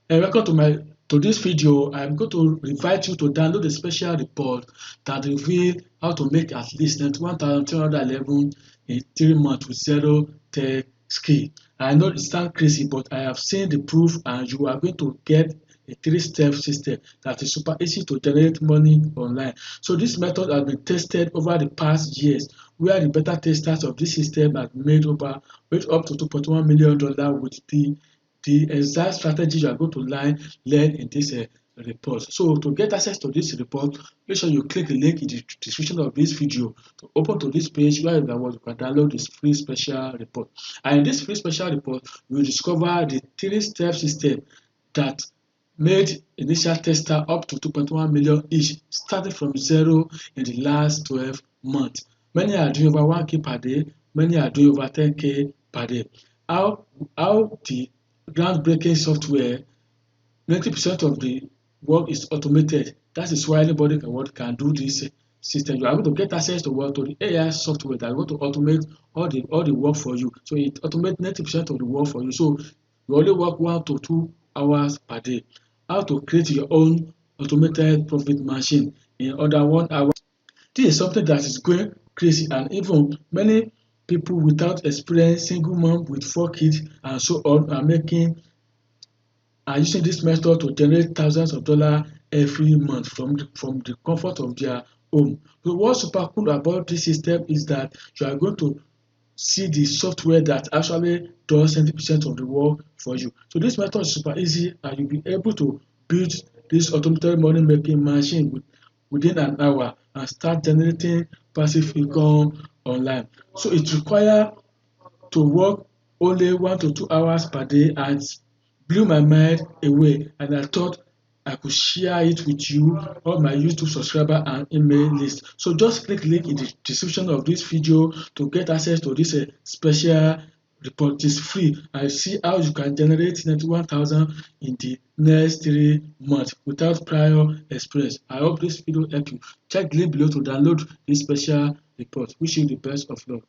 And welcome to this video. I'm going to invite you to download a special report that reveals how to make at least 91,311 in 3 months with zero tech skill. I know it sounds crazy, but I have seen the proof, and you are going to get a 3-step system that is super easy to generate money online. So this method has been tested over the past years, where the beta testers of this system have made up to $2.1 million with the exact strategy you are going to learn in this report. So to get access to this report, make sure you click the link in the description of this video to open to this page where you can download this free special report. And in this free special report, you will discover the 3-step system that made initial tester up to 2.1 million each, starting from zero in the last 12 months. Many are doing over 1K per day, many are doing over 10K per day. How the groundbreaking software, 90% of the work is automated. That is why anybody can do this system. You are going to get access to the AI software that is going to automate all the work for you. So it automates 90% of the work for you. So you only work 1 to 2 hours per day. How to create your own automated profit machine in under 1 hour. This is something that is going crazy, and even many people without experience, single mom with 4 kids and so on, are using this method to generate thousands of dollars every month from the comfort of their home. So what's super cool about this system is that you are going to see the software that actually does 70% of the work for you. So this method is super easy, and you'll be able to build this automated money making machine within an hour and start generating passive income online. So it requires to work only 1 to 2 hours per day, and blew my mind away, and I thought I could share it with you, all my YouTube subscriber and email list. So just click link in the description of this video to get access to this special report. It is free, and see how you can generate 91,000 in the next 3 months without prior experience. I hope this video helped you. Check the link below to download this special report. Wish you the best of luck.